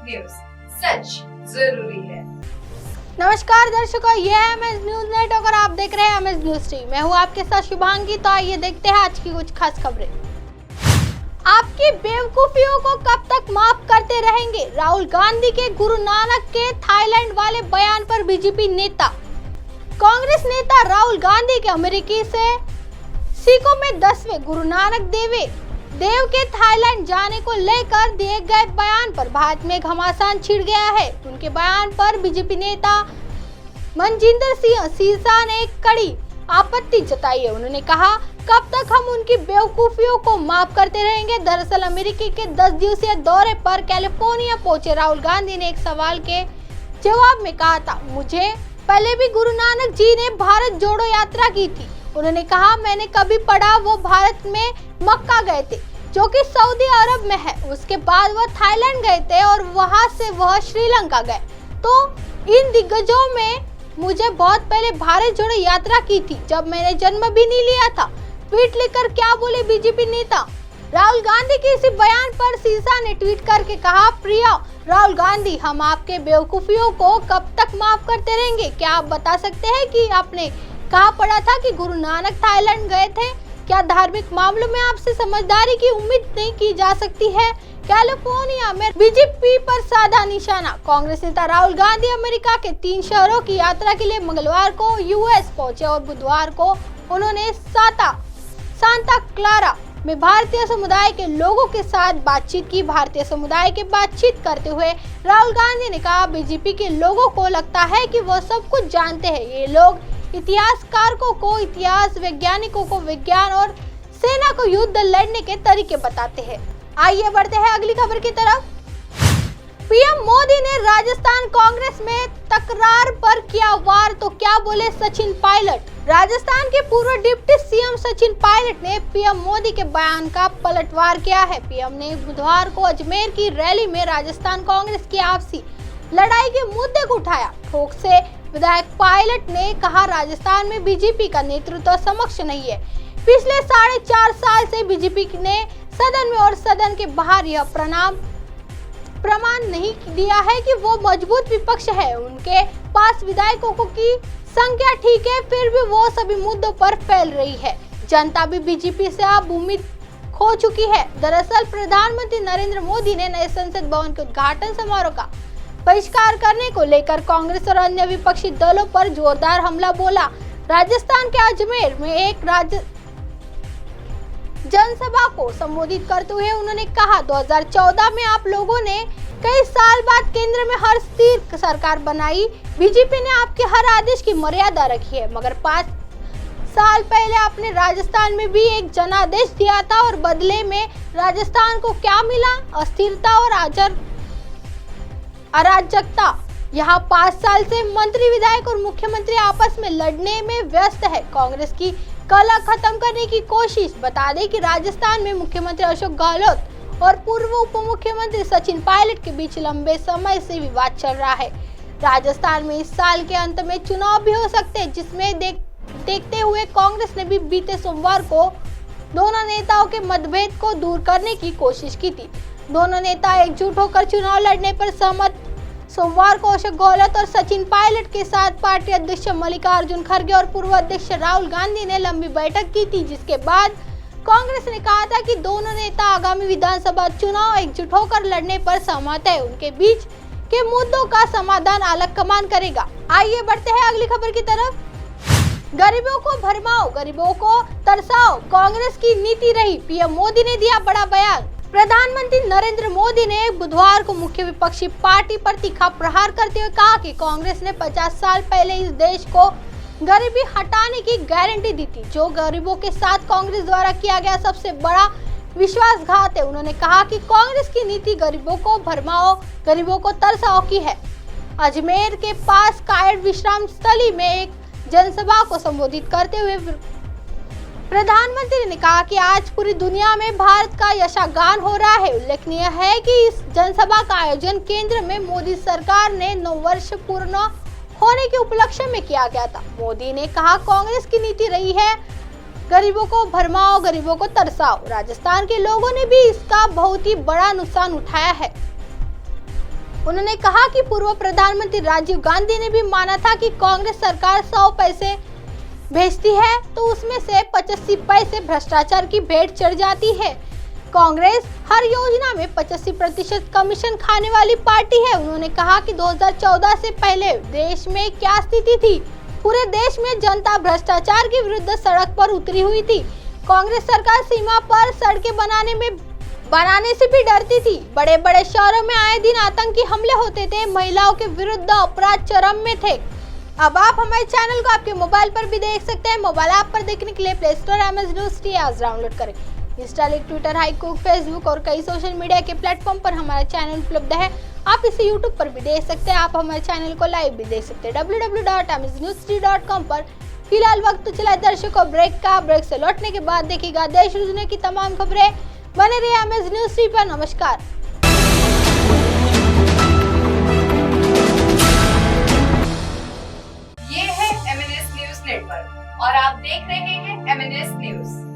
News, सच जरूरी है। नमस्कार दर्शकों, ये है एमएस न्यूज नेटवर्क और आप देख रहे हैं एमएस न्यूज टीवी। मैं हूँ आपके साथ शुभांगी। तो आइए देखते हैं आज की कुछ खास खबरें। आपकी बेवकूफियों को कब तक माफ करते रहेंगे? राहुल गांधी के गुरु नानक के थाईलैंड वाले बयान पर बीजेपी नेता। कांग्रेस नेता राहुल गांधी के अमेरिकी से सिखों में 10वें गुरु नानक देव के थाईलैंड जाने को लेकर दिए गए बयान पर भारत में घमासान छिड़ गया है। उनके बयान पर बीजेपी नेता मनजिंदर सिंह सिरसा ने कड़ी आपत्ति जताई है। उन्होंने कहा, कब तक हम उनकी बेवकूफियों को माफ करते रहेंगे? दरअसल अमेरिकी के 10 दिवसीय दौरे पर कैलिफोर्निया पहुंचे राहुल गांधी ने एक सवाल के जवाब में कहा था, मुझे पहले भी गुरु नानक जी ने भारत जोड़ो यात्रा की थी। उन्होंने कहा, मैंने कभी पढ़ा वो भारत में मक्का गए थे जो कि सऊदी अरब में है। उसके बाद वह थाईलैंड गए थे और वहां से वह श्रीलंका गए। तो इन दिग्गजों में मुझे बहुत पहले भारत जोड़ो यात्रा की थी, जब मैंने जन्म भी नहीं लिया था। ट्वीट लिखकर क्या बोले बीजेपी नेता? राहुल गांधी के इसी बयान पर सिरसा ने ट्वीट करके कहा, प्रिय राहुल गांधी, हम आपके बेवकूफियों को कब तक माफ करते रहेंगे? क्या आप बता सकते हैं कि आपने कहाँ पढ़ा था कि गुरु नानक थाईलैंड गए थे? क्या धार्मिक मामलों में आपसे समझदारी की उम्मीद नहीं की जा सकती है? कैलिफोर्निया में बीजेपी पर साधा निशाना। कांग्रेस नेता राहुल गांधी अमेरिका के 3 शहरों की यात्रा के लिए मंगलवार को यूएस पहुंचे और बुधवार को उन्होंने सांता क्लारा में भारतीय समुदाय के लोगों के साथ बातचीत की। भारतीय समुदाय के बातचीत करते हुए राहुल गांधी ने कहा, बीजेपी के लोगों को लगता है कि वो सब कुछ जानते हैं। ये लोग इतिहासकारों को इतिहास, वैज्ञानिकों को विज्ञान और सेना को युद्ध लड़ने के तरीके बताते हैं। आइए बढ़ते हैं अगली खबर की तरफ। पीएम मोदी ने राजस्थान कांग्रेस में तकरार पर किया वार, तो क्या बोले सचिन पायलट? राजस्थान के पूर्व डिप्टी सीएम सचिन पायलट ने पीएम मोदी के बयान का पलटवार किया है। पीएम ने बुधवार को अजमेर की रैली में राजस्थान कांग्रेस की आपसी लड़ाई के मुद्दे को उठाया। ठोक से विधायक पायलट ने कहा, राजस्थान में बीजेपी का नेतृत्व समक्ष नहीं है। पिछले 4.5 साल से बीजेपी ने सदन में और सदन के बाहर यह प्रमाण नहीं दिया है कि वो मजबूत विपक्ष है। उनके पास विधायकों की संख्या ठीक है, फिर भी वो सभी मुद्दों पर फैल रही है। जनता भी बीजेपी से अब उम्मीद खो चुकी है। दरअसल प्रधानमंत्री नरेंद्र मोदी ने नए संसद भवन के उद्घाटन समारोह का बहिष्कार करने को लेकर कांग्रेस और अन्य विपक्षी दलों पर जोरदार हमला बोला। राजस्थान के अजमेर में एक जनसभा को संबोधित करते हुए उन्होंने कहा, 2014 में आप लोगों ने कई साल बाद केंद्र में हर स्थिर सरकार बनाई। बीजेपी ने आपके हर आदेश की मर्यादा रखी है, मगर 5 साल पहले आपने राजस्थान में भी एक जनादेश दिया था और बदले में राजस्थान को क्या मिला? अस्थिरता और अराजकता। यहाँ 5 साल से मंत्री, विधायक और मुख्यमंत्री आपस में लड़ने में व्यस्त है। कांग्रेस की कलह खत्म करने की कोशिश। बता दें कि राजस्थान में मुख्यमंत्री अशोक गहलोत और पूर्व उप मुख्यमंत्री सचिन पायलट के बीच लंबे समय से विवाद चल रहा है। राजस्थान में इस साल के अंत में चुनाव भी हो सकते हैं, जिसमें देखते हुए कांग्रेस ने भी बीते सोमवार को दोनों नेताओं के मतभेद को दूर करने की कोशिश की थी। दोनों नेता एकजुट होकर चुनाव लड़ने पर सहमत। सोमवार को अशोक गहलोत और सचिन पायलट के साथ पार्टी अध्यक्ष मल्लिकार्जुन खड़गे और पूर्व अध्यक्ष राहुल गांधी ने लंबी बैठक की थी, जिसके बाद कांग्रेस ने कहा था कि दोनों नेता आगामी विधानसभा चुनाव एकजुट होकर लड़ने पर सहमत है। उनके बीच के मुद्दों का समाधान अलग कमान करेगा। आइए बढ़ते हैं अगली खबर की तरफ। गरीबों को भरमाओ, गरीबों को तरसाओ, कांग्रेस की नीति रही। पीएम मोदी ने दिया बड़ा बयान। प्रधानमंत्री नरेंद्र मोदी ने बुधवार को मुख्य विपक्षी पार्टी पर तीखा प्रहार करते हुए कहा कि कांग्रेस ने 50 साल पहले इस देश को गरीबी हटाने की गारंटी दी थी, जो गरीबों के साथ कांग्रेस द्वारा किया गया सबसे बड़ा विश्वासघात है। उन्होंने कहा कि कांग्रेस की नीति गरीबों को भरमाओ, गरीबों को तरसाओ की है। अजमेर के पास कायड़ विश्राम स्थली में एक जनसभा को संबोधित करते हुए प्रधानमंत्री ने कहा कि आज पूरी दुनिया में भारत का यशागान हो रहा है। उल्लेखनीय है कि इस जनसभा का आयोजन केंद्र में मोदी सरकार ने 9 वर्ष पूर्ण होने के उपलक्ष्य में किया गया था। मोदी ने कहा, कांग्रेस की नीति रही है गरीबों को भरमाओ, गरीबों को तरसाओ। राजस्थान के लोगों ने भी इसका बहुत ही बड़ा नुकसान उठाया है। उन्होंने कहा कि पूर्व प्रधानमंत्री राजीव गांधी ने भी माना था कि कांग्रेस सरकार 100 पैसे भेजती है तो उसमें से 85 पैसे भ्रष्टाचार की भेंट चढ़ जाती है। कांग्रेस हर योजना में 85% कमीशन खाने वाली पार्टी है। उन्होंने कहा कि 2014 से पहले देश में क्या स्थिति थी, पूरे देश में जनता भ्रष्टाचार के विरुद्ध सड़क पर उतरी हुई थी। कांग्रेस सरकार सीमा पर सड़कें बनाने से भी डरती थी। बड़े बड़े शहरों में आए दिन आतंकी हमले होते थे, महिलाओं के विरुद्ध अपराध चरम में थे। अब आप हमारे चैनल को आपके मोबाइल पर भी देख सकते हैं। मोबाइल ऐप पर देखने के लिए play store MS News Tea आज डाउनलोड करें। इंस्टा, ट्विटर, हाइकूक, फेसबुक और कई सोशल मीडिया के प्लेटफॉर्म पर हमारा चैनल उपलब्ध है। आप इसे यूट्यूब पर भी देख सकते हैं। आप हमारे चैनल को लाइव भी देख सकते हैं www.msnewstea.com पर। फिलहाल वक्त तो चला दर्शकों ब्रेक का। ब्रेक से लौटने के बाद देखिएगा देश दुनिया की तमाम खबरें। बने रहिए MS News Tea पर। नमस्कार। ये है MNS न्यूज नेटवर्क और आप देख रहे हैं MNS न्यूज।